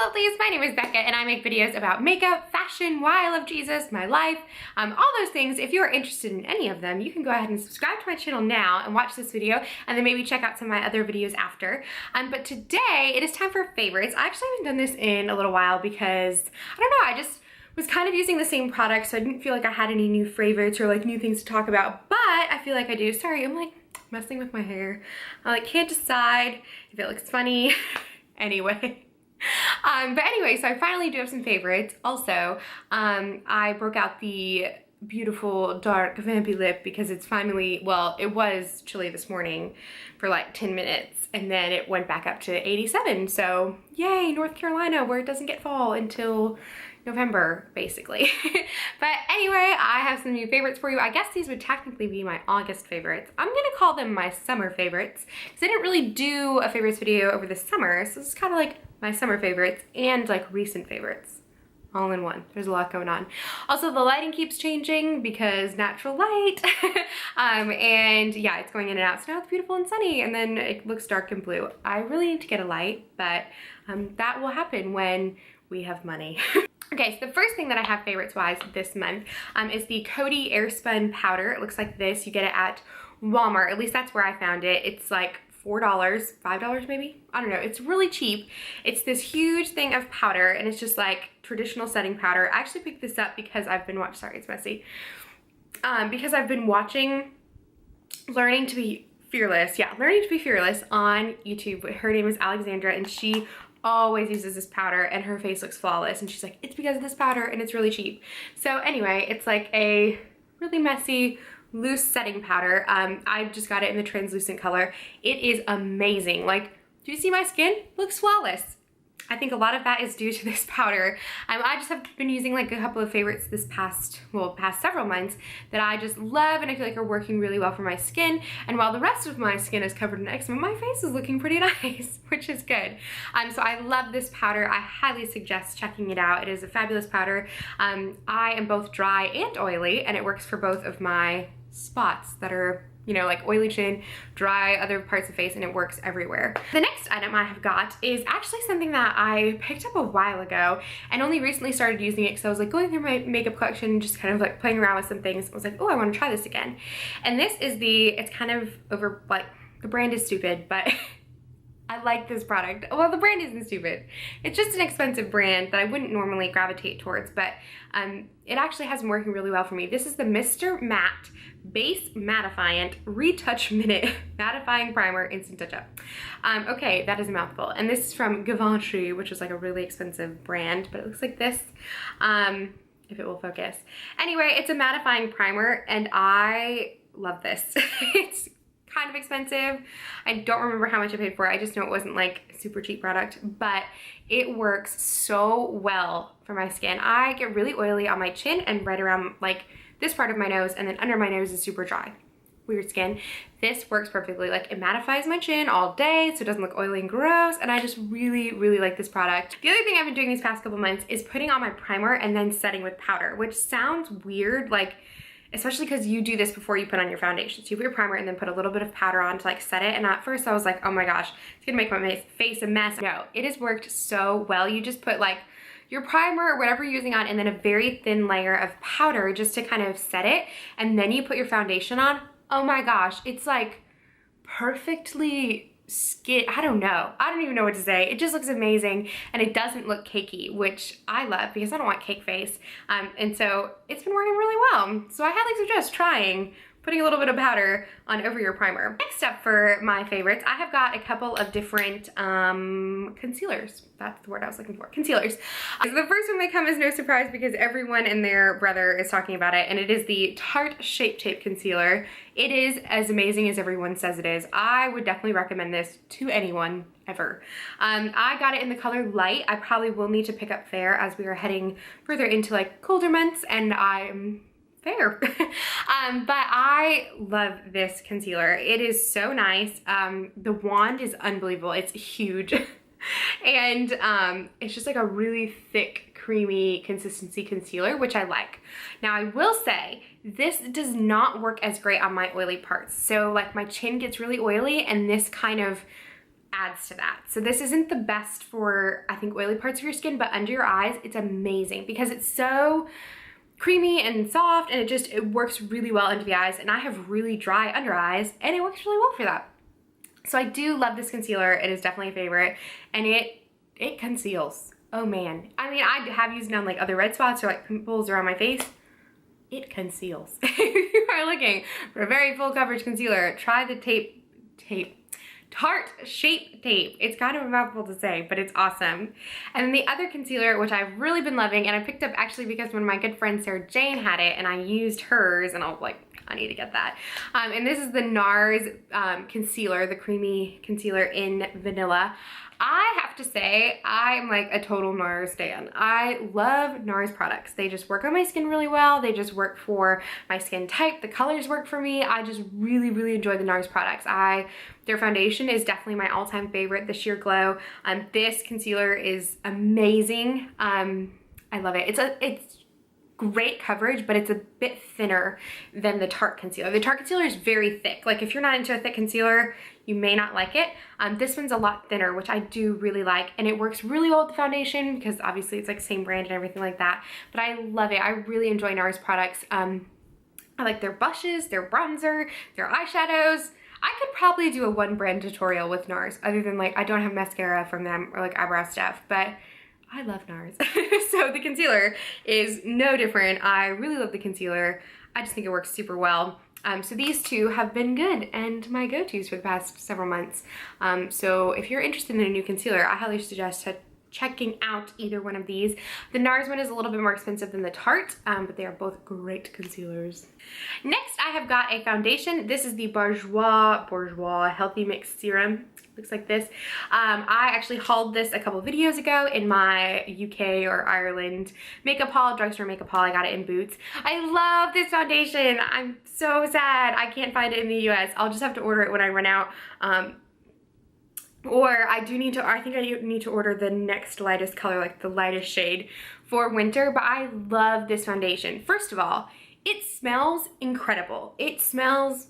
Salties, my name is Becca and I make videos about makeup, fashion, why I love Jesus, my life, all those things. If you are interested in any of them, you can go ahead and subscribe to my channel now and watch this video and then maybe check out some of my other videos after. But today it is time for favorites. I actually haven't done this in a little while because, I don't know, I just was kind of using the same product, so I didn't feel like I had any new favorites or like new things to talk about, but I feel like I do. Sorry, I'm like messing with my hair. I like can't decide if it looks funny. Anyway. But anyway, so I finally do have some favorites. Also, I broke out the beautiful dark vampy lip because it's finally, well, it was chilly this morning for like 10 minutes and then it went back up to 87. So yay, North Carolina, where it doesn't get fall until November, basically. But anyway, I have some new favorites for you. I guess these would technically be my August favorites. I'm gonna call them my summer favorites because I didn't really do a favorites video over the summer, so this is kind of like my summer favorites and like recent favorites all in one. There's a lot going on. Also, the lighting keeps changing because natural light. And yeah, it's going in and out. So now it's beautiful and sunny and then it looks dark and blue. I really need to get a light, but that will happen when we have money. Okay, so the first thing that I have favorites-wise this month is the Coty Airspun powder. It looks like this. You get it at Walmart. At least that's where I found it. It's like $4, $5 maybe? I don't know. It's really cheap. It's this huge thing of powder, and it's just like traditional setting powder. I actually picked this up because I've been watching, sorry, it's messy. Because I've been watching Learning to Be Fearless. Yeah, Learning to Be Fearless on YouTube. Her name is Alexandra, and she always uses this powder and her face looks flawless, and she's like, it's because of this powder and it's really cheap. So anyway, it's like a really messy loose setting powder. I just got it in the translucent color. It is amazing. Like, do you see my skin? Looks flawless. I think a lot of that is due to this powder. I just have been using like a couple of favorites this past several months that I just love and I feel like are working really well for my skin. And while the rest of my skin is covered in eczema, my face is looking pretty nice, which is good. So I love this powder. I highly suggest checking it out. It is a fabulous powder. I am both dry and oily, and it works for both of my spots that are, you know, like oily chin, dry other parts of face, and it works everywhere. The next item I have got is actually something that I picked up a while ago and only recently started using it because I was like going through my makeup collection, just kind of like playing around with some things. I was like, oh, I want to try this again. And this is it's kind of over, like, the brand is stupid, but I like this product. Well, the brand isn't stupid. It's just an expensive brand that I wouldn't normally gravitate towards, but it actually has been working really well for me. This is the Mr. Matte Base Mattifiant Retouch Minute Mattifying Primer Instant Touch Up. Okay, that is a mouthful. And this is from Givenchy, which is like a really expensive brand, but it looks like this. If it will focus. Anyway, it's a mattifying primer and I love this. It's kind of expensive. I don't remember how much I paid for it. I just know it wasn't like a super cheap product, but it works so well for my skin. I get really oily on my chin and right around like this part of my nose, and then under my nose is super dry. Weird skin. This works perfectly. Like, it mattifies my chin all day so it doesn't look oily and gross, and I just really, really like this product. The other thing I've been doing these past couple months is putting on my primer and then setting with powder, which sounds weird, like, especially because you do this before you put on your foundation. So you put your primer and then put a little bit of powder on to like set it. And at first I was like, oh my gosh, it's gonna make my face a mess. No, it has worked so well. You just put like your primer or whatever you're using on and then a very thin layer of powder just to kind of set it. And then you put your foundation on. Oh my gosh, it's like perfectly I don't know. I don't even know what to say. It just looks amazing and it doesn't look cakey, which I love because I don't want cake face. And so it's been working really well. So I highly suggest trying putting a little bit of powder on over your primer. Next up for my favorites, I have got a couple of different concealers. That's the word I was looking for, concealers. So the first one may come as no surprise because everyone and their brother is talking about it, and it is the Tarte Shape Tape Concealer. It is as amazing as everyone says it is. I would definitely recommend this to anyone ever. I got it in the color light. I probably will need to pick up fair as we are heading further into like colder months, and I'm fair. But I love this concealer. It is so nice. The wand is unbelievable. It's huge. And it's just like a really thick, creamy consistency concealer, which I like. Now I will say, this does not work as great on my oily parts. So like my chin gets really oily and this kind of adds to that. So this isn't the best for, I think, oily parts of your skin, but under your eyes, it's amazing because it's so creamy and soft, and it works really well under the eyes. And I have really dry under eyes, and it works really well for that. So I do love this concealer. It is definitely a favorite, and it conceals. Oh man. I mean, I have used it on like other red spots or like pimples around my face. It conceals. If you are looking for a very full coverage concealer, try the Tarte Shape Tape. It's kind of a mouthful to say, but it's awesome. And then the other concealer, which I've really been loving, and I picked up actually because one of my good friends, Sarah Jane, had it, and I used hers, and I was like, I need to get that. And this is the Nars concealer, the creamy concealer in vanilla. I have to say, I'm like a total Nars stan. I love Nars products. They just work on my skin really well. They just work for my skin type. The colors work for me. I just really, really enjoy the Nars products. Their foundation is definitely my all-time favorite, the Sheer Glow. This concealer is amazing. I love it. It's great coverage, but it's a bit thinner than the Tarte concealer. The Tarte concealer is very thick. Like if you're not into a thick concealer, you may not like it. This one's a lot thinner, which I do really like, and it works really well with the foundation because obviously it's like same brand and everything like that, but I love it. I really enjoy Nars products. I like their blushes, their bronzer, their eyeshadows. I could probably do a one brand tutorial with Nars, other than like I don't have mascara from them or like eyebrow stuff, but I love Nars. So the concealer is no different. I really love the concealer. I just think it works super well. So these two have been good and my go-tos for the past several months. So if you're interested in a new concealer, I highly suggest checking out either one of these. The Nars one is a little bit more expensive than the Tarte, but they are both great concealers. Next, I have got a foundation. This is the Bourjois Healthy Mix Serum. Looks like this. I actually hauled this a couple videos ago in my UK or Ireland makeup haul, drugstore makeup haul. I got it in Boots. I love this foundation. I'm so sad I can't find it in the US. I'll just have to order it when I run out. Or I think I need to order the next lightest color, like the lightest shade for winter, but I love this foundation. First of all, it smells incredible. It smells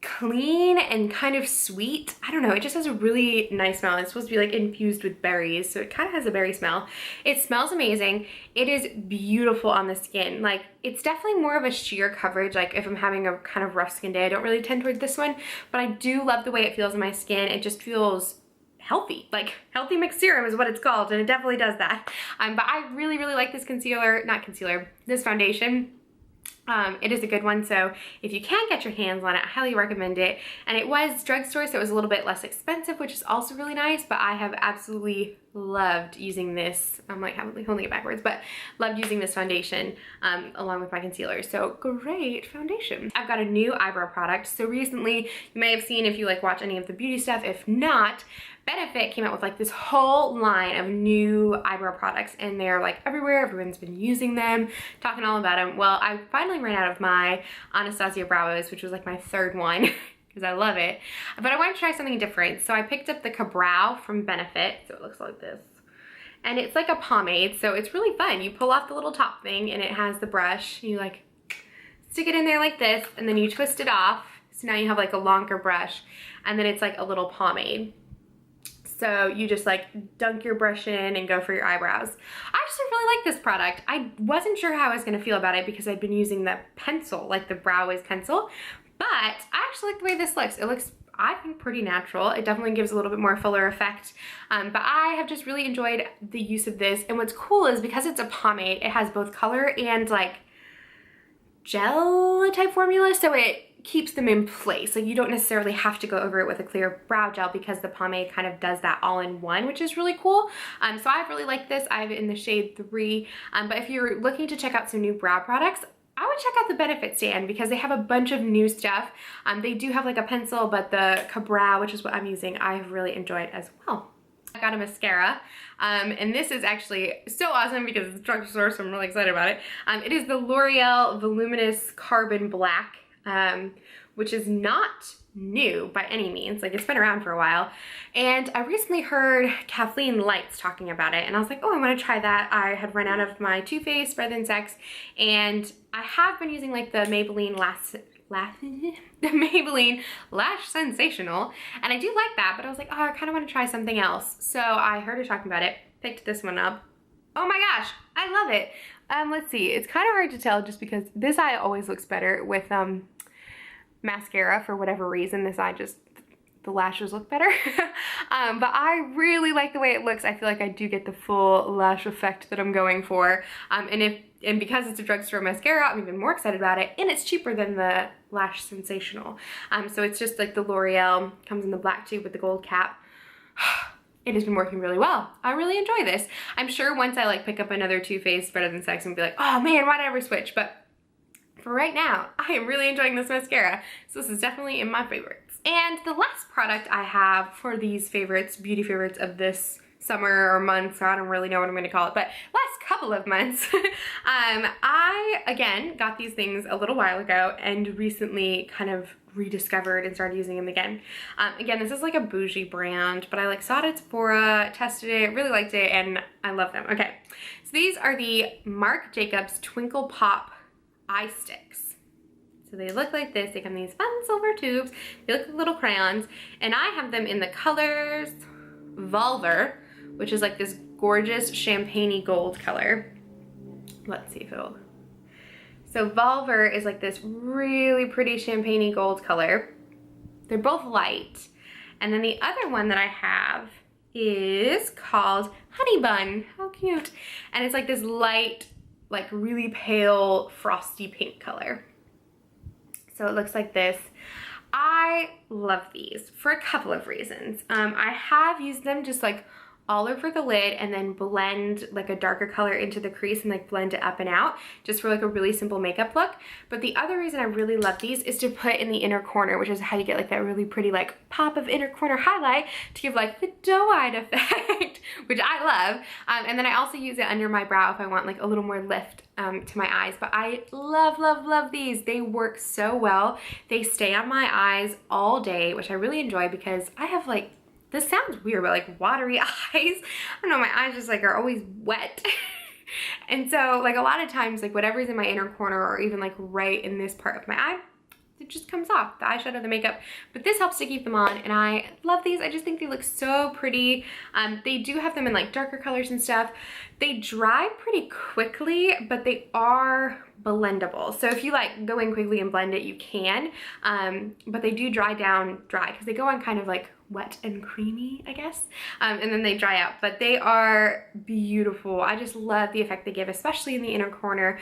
clean and kind of sweet. I don't know, it just has a really nice smell. It's supposed to be like infused with berries, so it kind of has a berry smell. It smells amazing. It is beautiful on the skin. Like, it's definitely more of a sheer coverage. Like if I'm having a kind of rough skin day, I don't really tend toward this one, but I do love the way it feels in my skin. It just feels healthy. Like Healthy Mix Serum is what it's called, and it definitely does that. But I really, really like this this foundation. It is a good one, so if you can get your hands on it, I highly recommend it. And it was drugstore, so it was a little bit less expensive, which is also really nice, but I have absolutely loved using this. I'm like holding it backwards, but loved using this foundation along with my concealer. So great foundation. I've got a new eyebrow product. So recently, you may have seen if you like watch any of the beauty stuff. If not, Benefit came out with like this whole line of new eyebrow products, and they're like everywhere. Everyone's been using them, talking all about them. Well, I finally ran out of my Anastasia Brows, which was like my third one because I love it. But I wanted to try something different. So I picked up the Ka-Brow from Benefit. So it looks like this. And it's like a pomade, so it's really fun. You pull off the little top thing and it has the brush. You like stick it in there like this, and then you twist it off. So now you have like a longer brush, and then it's like a little pomade. So you just like dunk your brush in and go for your eyebrows. I actually really like this product. I wasn't sure how I was gonna feel about it because I'd been using the pencil, like the Brow Wiz pencil, but I actually like the way this looks. It looks, I think, pretty natural. It definitely gives a little bit more fuller effect, but I have just really enjoyed the use of this. And what's cool is because it's a pomade, it has both color and like gel type formula, so it keeps them in place. Like you don't necessarily have to go over it with a clear brow gel because the pomade kind of does that all in one, which is really cool. So I've really liked this. I have it in the shade 3, but if you're looking to check out some new brow products, I would check out the Benefit stand because they have a bunch of new stuff. They do have like a pencil, but the Ka-Brow, which is what I'm using, I've really enjoyed as well. I got a mascara, and this is actually so awesome because it's drugstore, so I'm really excited about it. It is the L'Oreal Voluminous Carbon Black, which is not new by any means. Like it's been around for a while. And I recently heard Kathleen Lights talking about it, and I was like, oh, I want to try that. I had run out of my Too Faced Better Than Sex, and I have been using like the Maybelline the Maybelline Lash Sensational, and I do like that, but I was like, oh, I kind of want to try something else. So I heard her talking about it, picked this one up. Oh my gosh, I love it. Let's see, it's kind of hard to tell just because this eye always looks better with mascara for whatever reason. This eye just, the lashes look better. But I really like the way it looks. I feel like I do get the full lash effect that I'm going for. And because it's a drugstore mascara, I'm even more excited about it. And it's cheaper than the Lash Sensational. So it's just like the L'Oreal, comes in the black tube with the gold cap. It has been working really well. I really enjoy this. I'm sure once I like pick up another Too Faced Better Than Sex and be like, oh man, why did I ever switch? But for right now, I am really enjoying this mascara. So this is definitely in my favorites. And the last product I have for these favorites, beauty favorites of this summer or months, I don't really know what I'm gonna call it, but last couple of months, I, again, got these things a little while ago and recently kind of rediscovered and started using them again. Again, this is like a bougie brand, but I like saw it at Sephora, tested it, really liked it, and I love them. Okay, so these are the Marc Jacobs Twinkle Pop eye sticks. So they look like this. They come in these fun silver tubes. They look like little crayons, and I have them in the colors Volver, which is like this gorgeous champagne-y gold color. Let's see if it'll... So Volver is like this really pretty champagne-y gold color. They're both light. And then the other one that I have is called Honey Bun. How cute. And it's like this light, like really pale frosty pink color. So it looks like this. I love these for a couple of reasons. I have used them just like all over the lid and then blend like a darker color into the crease and like blend it up and out just for like a really simple makeup look. But the other reason I really love these is to put in the inner corner, which is how you get like that really pretty like pop of inner corner highlight to give like the doe-eyed effect, which I love. And then I also use it under my brow if I want like a little more lift to my eyes. But I love, love, love these. They work so well. They stay on my eyes all day, which I really enjoy because I have like, this sounds weird, but like watery eyes. I don't know, my eyes just like are always wet. And so like a lot of times, like whatever's in my inner corner or even like right in this part of my eye, it just comes off, the eyeshadow, the makeup. But this helps to keep them on, and I love these. I just think they look so pretty. They do have them in like darker colors and stuff. They dry pretty quickly, but they are blendable. So if you like go in quickly and blend it, you can. But they do dry down dry because they go on kind of like wet and creamy, I guess. And then they dry out, but they are beautiful. I just love the effect they give, especially in the inner corner.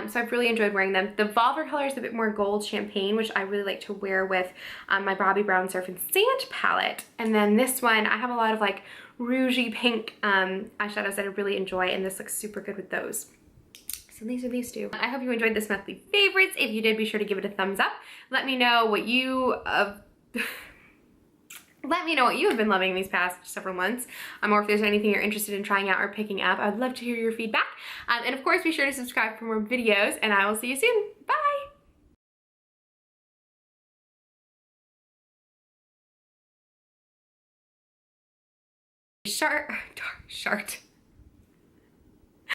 So I've really enjoyed wearing them. The Volver color is a bit more gold champagne, which I really like to wear with my Bobbi Brown Surf and Sand palette. And then this one, I have a lot of like rougey pink eyeshadows that I really enjoy, and this looks super good with those. So these are these two. I hope you enjoyed this monthly favorites. If you did, be sure to give it a thumbs up. Let me know what you let me know what you have been loving these past several months, or if there's anything you're interested in trying out or picking up. I'd love to hear your feedback. And of course, be sure to subscribe for more videos, and I will see you soon. Bye! Shart.